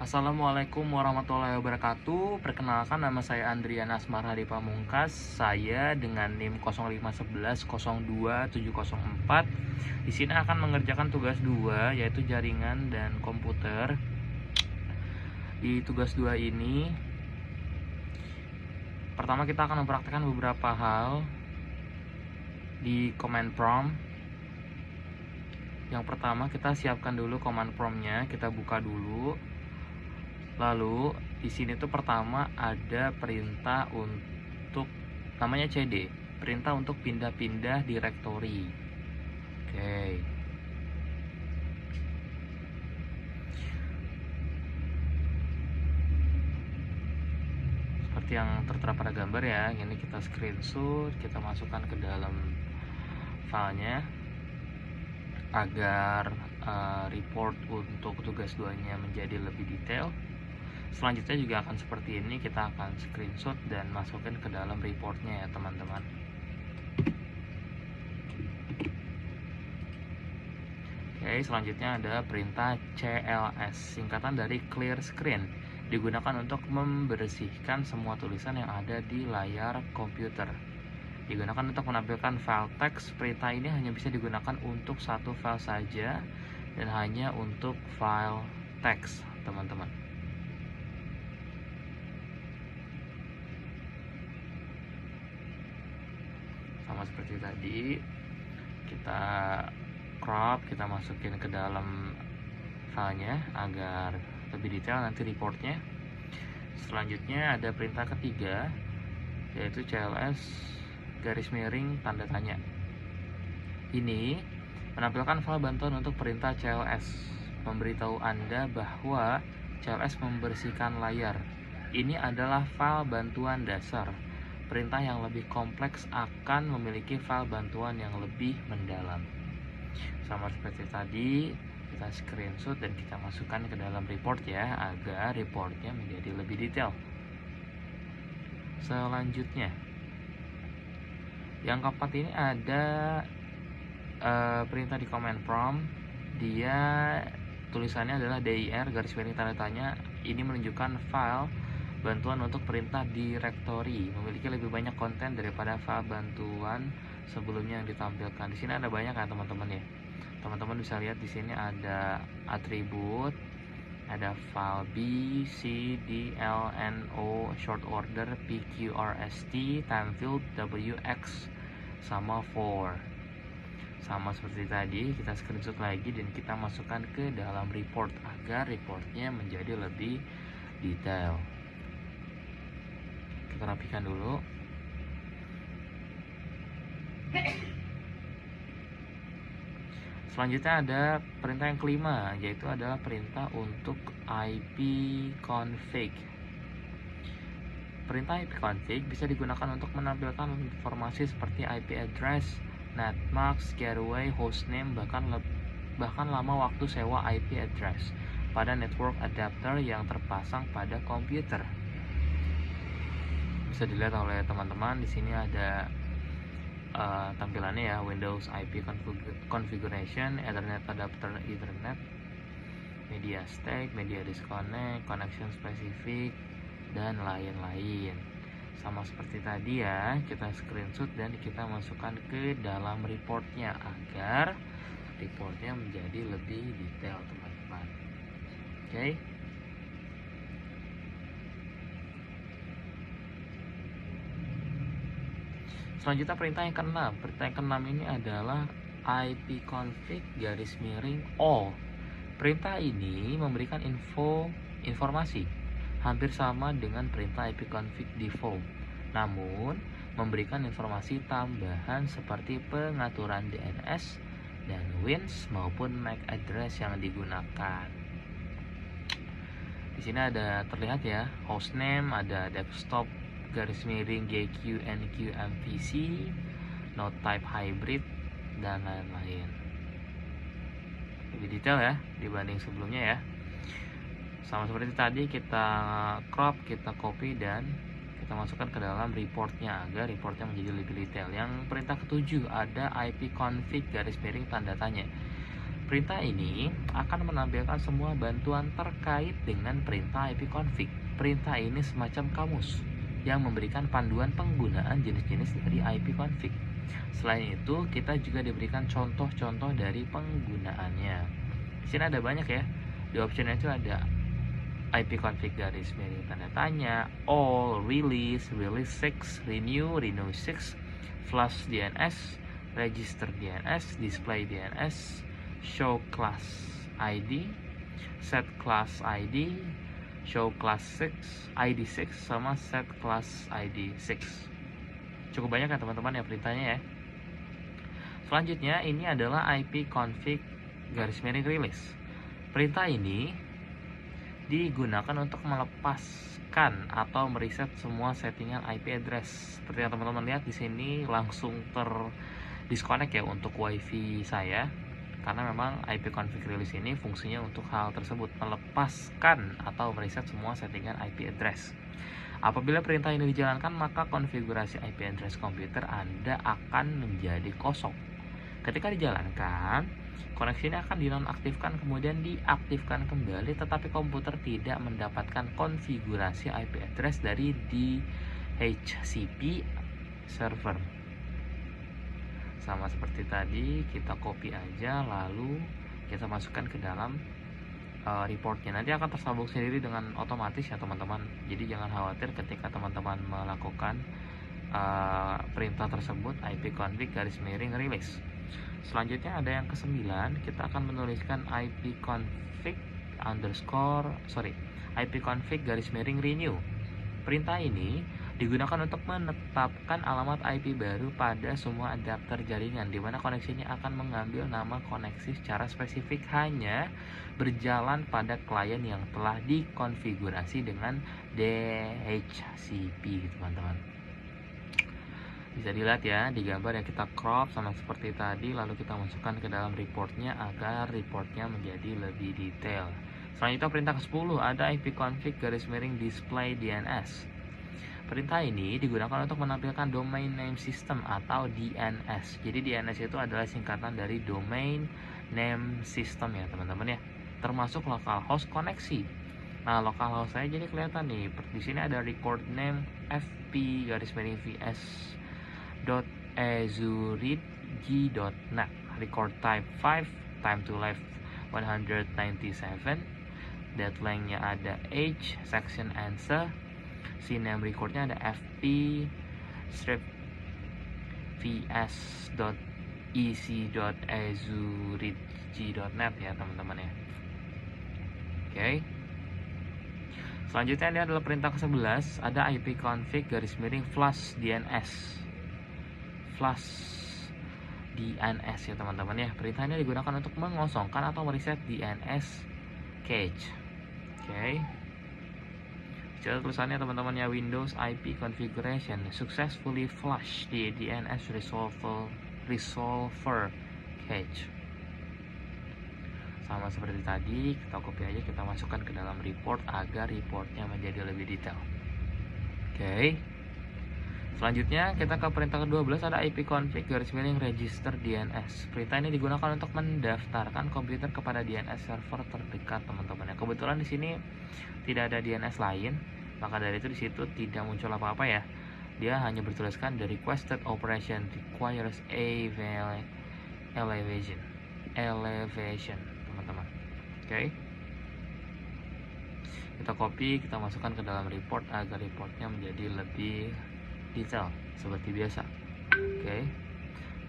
Assalamualaikum warahmatullahi wabarakatuh. Perkenalkan, nama saya Andrian Asmar Hadi Pamungkas. Saya dengan NIM 0511027704 di sini akan mengerjakan tugas 2 yaitu jaringan dan komputer. Di tugas 2 ini pertama kita akan mempraktikkan beberapa hal di command prompt. Yang pertama, kita siapkan dulu command prompt-nya, kita buka dulu. Lalu di sini tuh pertama ada perintah untuk namanya cd, perintah untuk pindah-pindah directory. Oke. Seperti yang tertera pada gambar ya, ini kita screenshot, kita masukkan ke dalam filenya agar report untuk tugas 2-nya menjadi lebih detail. Selanjutnya juga akan seperti ini, kita akan screenshot dan masukin ke dalam reportnya ya teman-teman. Oke, selanjutnya ada perintah CLS, singkatan dari clear screen, digunakan untuk membersihkan semua tulisan yang ada di layar komputer. Digunakan untuk menampilkan file teks. Perintah ini hanya bisa digunakan untuk satu file saja dan hanya untuk file teks teman-teman. Sama seperti tadi, kita crop, kita masukin ke dalam filenya agar lebih detail nanti reportnya. Selanjutnya ada perintah ketiga yaitu CLS garis miring tanda tanya. Ini menampilkan file bantuan untuk perintah CLS, memberitahu Anda bahwa CLS membersihkan layar. Ini adalah file bantuan dasar. Perintah yang lebih kompleks akan memiliki file bantuan yang lebih mendalam. Sama seperti tadi, kita screenshot dan kita masukkan ke dalam report ya, agar reportnya menjadi lebih detail. Selanjutnya, yang keempat ini ada perintah di command prompt. Dia tulisannya adalah dir garis miring tanda tanya. Ini menunjukkan file bantuan untuk perintah directory, memiliki lebih banyak konten daripada file bantuan sebelumnya yang ditampilkan. Di sini ada banyak ya teman-teman ya. Teman-teman bisa lihat di sini ada atribut, ada file B, C, D, L, N, O, short order, P, Q, R, S, T, time field, W, X, sama 4. Sama seperti tadi, kita screenshot lagi dan kita masukkan ke dalam report agar reportnya menjadi lebih detail. Kita rapikan dulu. Selanjutnya ada perintah yang kelima, yaitu adalah perintah untuk ipconfig. Perintah ipconfig bisa digunakan untuk menampilkan informasi seperti IP address, netmask, gateway, hostname, bahkan lama waktu sewa IP address pada network adapter yang terpasang pada komputer. Bisa dilihat oleh teman-teman di sini ada tampilannya ya, Windows IP configuration, Ethernet adapter Ethernet, media stack, media disconnect, connection specific, dan lain-lain. Sama seperti tadi ya, kita screenshot dan kita masukkan ke dalam reportnya agar reportnya menjadi lebih detail teman-teman. Oke. Selanjutnya perintah yang keenam. Perintah yang keenam ini adalah ipconfig garis miring all. Perintah ini memberikan informasi hampir sama dengan perintah ipconfig default, namun memberikan informasi tambahan seperti pengaturan DNS dan WINS maupun MAC address yang digunakan. Di sini ada terlihat ya, hostname, ada desktop garis miring GQ NQ MVC, node type hybrid, dan lain-lain. Lebih detail ya dibanding sebelumnya ya. Sama seperti tadi, kita crop, kita copy, dan kita masukkan ke dalam reportnya agar reportnya menjadi lebih detail. Yang perintah ketujuh ada ipconfig garis miring tanda tanya. Perintah ini akan menampilkan semua bantuan terkait dengan perintah ipconfig. Perintah ini semacam kamus yang memberikan panduan penggunaan jenis-jenis dari ipconfig. Selain itu, kita juga diberikan contoh-contoh dari penggunaannya. Di sini ada banyak ya. Di option itu ada ipconfig garis miring tanda tanya, all, release, release 6, renew, renew 6, flush DNS, register DNS, display DNS, show class ID, set class ID, show class 6, ID 6, sama set class ID 6. Cukup banyak ya teman-teman ya perintahnya ya. Selanjutnya ini adalah ipconfig garis miring release. Perintah ini digunakan untuk melepaskan atau mereset semua settingan IP address. Seperti yang teman-teman lihat di sini langsung terdisconnect ya untuk WiFi saya, karena memang ipconfig release ini fungsinya untuk hal tersebut, melepaskan atau mereset semua settingan IP address. Apabila perintah ini dijalankan, maka konfigurasi IP address komputer Anda akan menjadi kosong. Ketika dijalankan, koneksi ini akan dinonaktifkan kemudian diaktifkan kembali, tetapi komputer tidak mendapatkan konfigurasi IP address dari DHCP server. Sama seperti tadi, kita copy aja lalu kita masukkan ke dalam reportnya. Nanti akan tersambung sendiri dengan otomatis ya teman-teman. Jadi jangan khawatir ketika teman-teman melakukan perintah tersebut ipconfig garis miring release. Selanjutnya ada yang ke-9, kita akan menuliskan ipconfig garis miring renew. Perintah ini digunakan untuk menetapkan alamat IP baru pada semua adapter jaringan, di mana koneksi ini akan mengambil nama koneksi secara spesifik hanya berjalan pada klien yang telah dikonfigurasi dengan DHCP, teman-teman. Bisa dilihat ya di gambar yang kita crop sama seperti tadi, lalu kita masukkan ke dalam reportnya agar reportnya menjadi lebih detail. Selanjutnya perintah ke-10 ada ipconfig garis miring display DNS. Perintah ini digunakan untuk menampilkan domain name system atau DNS. Jadi DNS itu adalah singkatan dari domain name system ya teman-teman ya, termasuk localhost koneksi. Nah, localhost saya jadi kelihatan nih. Di sini ada record name fp garis miring vs.azuridg.net, record type 5, time to live 197, deadline-nya ada age, section answer, CNAME recordnya ada fp strip vs.ec.azuridg.net ya teman-teman ya. Oke. Selanjutnya ini adalah perintah ke-11, ada ipconfig garis miring flush DNS. Flush DNS ya teman-teman ya. Perintah ini digunakan untuk mengosongkan atau mereset DNS cache. Oke. Cara tulisannya teman-teman ya, Windows IP configuration successfully flush the DNS resolver cache. Sama seperti tadi, kita copy aja, kita masukkan ke dalam report agar reportnya menjadi lebih detail. Oke. Selanjutnya kita ke perintah ke-12, ada ipconfig garis miring register DNS. Perintah ini digunakan untuk mendaftarkan komputer kepada DNS server terdekat teman-teman ya. Kebetulan di sini tidak ada DNS lain, maka dari itu di situ tidak muncul apa-apa ya. Dia hanya bertuliskan the requested operation requires elevation teman-teman. Oke. Kita copy, kita masukkan ke dalam report agar reportnya menjadi lebih detail seperti biasa. Oke.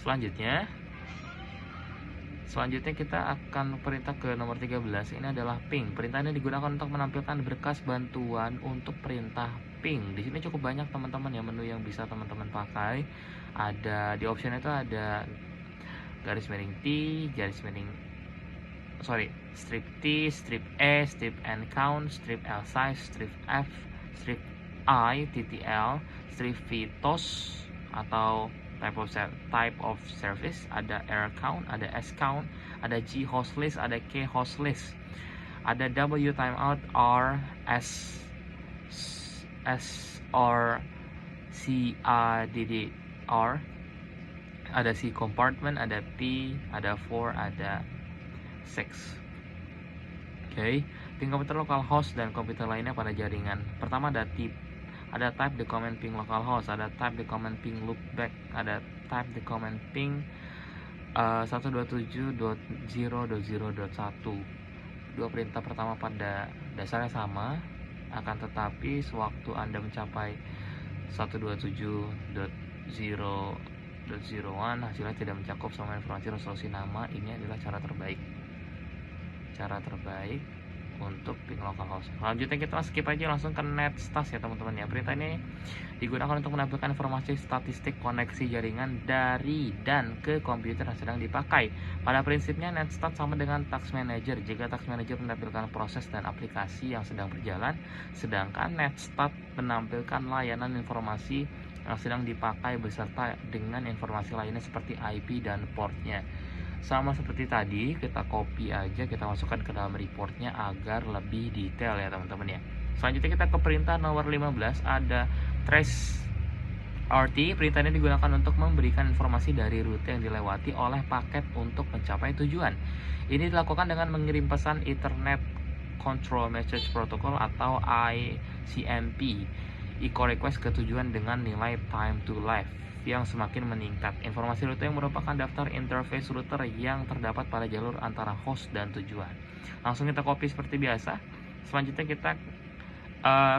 Selanjutnya kita akan perintah ke nomor 13. Ini adalah ping. Perintah ini digunakan untuk menampilkan berkas bantuan untuk perintah ping. Di sini cukup banyak teman-teman ya menu yang bisa teman-teman pakai. Ada di option itu ada garis miring T, strip T, strip E, strip N count, strip L size, strip F, strip I, TTL, strip V TOS atau type of service, ada R count, ada S count, ada G host list, ada K host list, ada W timeout, R, S or C DDR, ada C compartment, ada P, ada for, ada Oke, ping komputer localhost dan komputer lainnya pada jaringan. Pertama ada type the command ping localhost, ada type the command ping loopback, ada type the command ping 127.0.0.1. Dua perintah pertama pada dasarnya sama, akan tetapi sewaktu Anda mencapai 127.0.0.1 hasilnya tidak mencakup semua informasi resolusi nama. Ini adalah cara terbaik untuk ping localhost. Selanjutnya kita skip aja langsung ke netstats ya teman-teman ya. Perintah ini digunakan untuk menampilkan informasi statistik koneksi jaringan dari dan ke komputer yang sedang dipakai. Pada prinsipnya netstats sama dengan task manager. Jika task manager menampilkan proses dan aplikasi yang sedang berjalan, sedangkan netstats menampilkan layanan informasi yang sedang dipakai beserta dengan informasi lainnya seperti IP dan portnya. Sama seperti tadi, kita copy aja, kita masukkan ke dalam reportnya agar lebih detail ya teman-teman ya. Selanjutnya kita ke perintah nomor 15, ada trace RT. Perintah ini digunakan untuk memberikan informasi dari rute yang dilewati oleh paket untuk mencapai tujuan. Ini dilakukan dengan mengirim pesan Ethernet Control Message Protocol atau ICMP echo request ke tujuan dengan nilai time to live yang semakin meningkat. Informasi rute yang merupakan daftar interface router yang terdapat pada jalur antara host dan tujuan. Langsung kita copy seperti biasa. Selanjutnya kita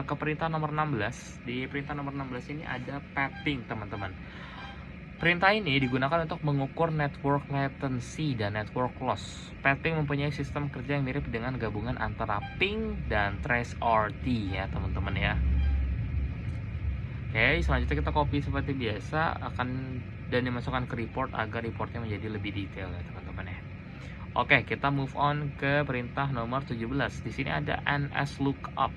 ke perintah nomor 16. Di perintah nomor 16 ini ada pathing teman-teman. Perintah ini digunakan untuk mengukur network latency dan network loss. Pathing mempunyai sistem kerja yang mirip dengan gabungan antara ping dan trace RT ya teman-teman ya. Oke, selanjutnya kita copy seperti biasa dan dimasukkan ke report agar reportnya menjadi lebih detail ya teman-teman ya. Oke, kita move on ke perintah nomor 17. Di sini ada NSLOOKUP.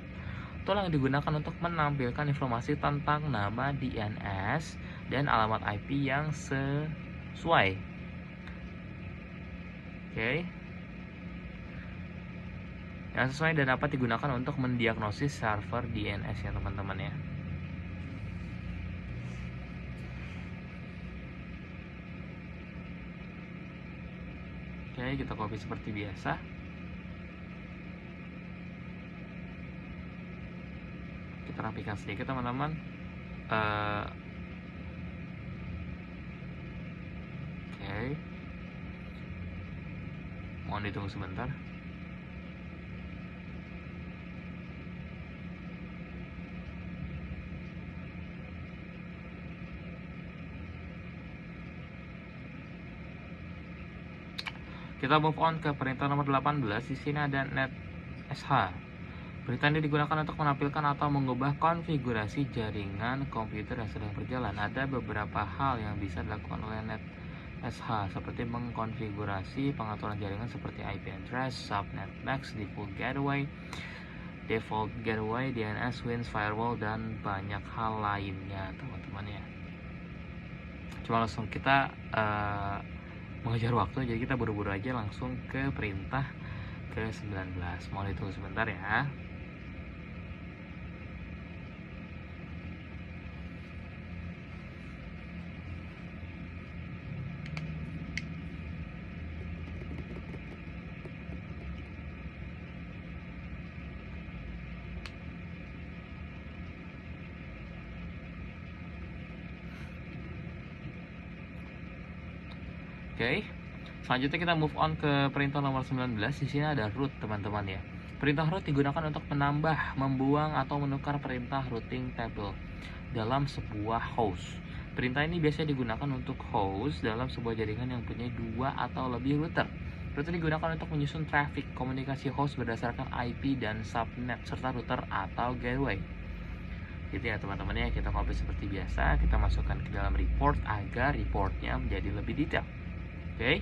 Tool yang digunakan untuk menampilkan informasi tentang nama DNS dan alamat IP yang sesuai. Oke. Yang sesuai dan dapat digunakan untuk mendiagnosis server DNS ya teman-teman ya. Oke, kita copy seperti biasa. Kita rapikan sedikit teman-teman. Oke. Mohon ditunggu sebentar. Kita move on ke perintah nomor 18. Di sini ada NetSH. Perintah ini digunakan untuk menampilkan atau mengubah konfigurasi jaringan komputer yang sedang berjalan. Ada beberapa hal yang bisa dilakukan oleh NetSH, seperti mengkonfigurasi pengaturan jaringan seperti IP address, subnet max, default gateway, DNS, WINS, firewall, dan banyak hal lainnya teman-teman ya. Cuma langsung kita mengejar waktu, jadi kita buru-buru aja langsung ke perintah ke-19. Mohon ditunggu sebentar ya. Oke, selanjutnya kita move on ke perintah nomor 19. Di sini ada root teman-teman ya. Perintah root digunakan untuk menambah, membuang, atau menukar perintah routing table dalam sebuah host. Perintah ini biasanya digunakan untuk host dalam sebuah jaringan yang punya 2 atau lebih router. Root digunakan untuk menyusun traffic komunikasi host berdasarkan IP dan subnet serta router atau gateway. Gitu ya teman-teman ya, kita copy seperti biasa, kita masukkan ke dalam report agar reportnya menjadi lebih detail. Oke.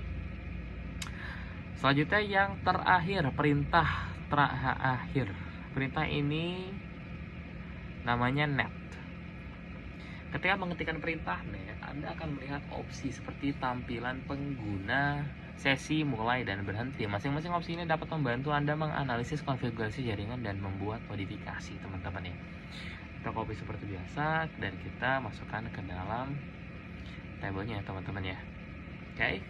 Selanjutnya yang terakhir, perintah terakhir. Perintah ini namanya net. Ketika mengetikkan perintah net, Anda akan melihat opsi seperti tampilan pengguna, sesi mulai dan berhenti. Masing-masing opsi ini dapat membantu Anda menganalisis konfigurasi jaringan dan membuat modifikasi teman-teman ya. Kita copy seperti biasa dan kita masukkan ke dalam tabelnya teman-teman ya. Oke.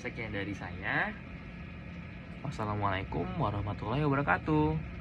Sekian dari saya. Wassalamualaikum warahmatullahi wabarakatuh.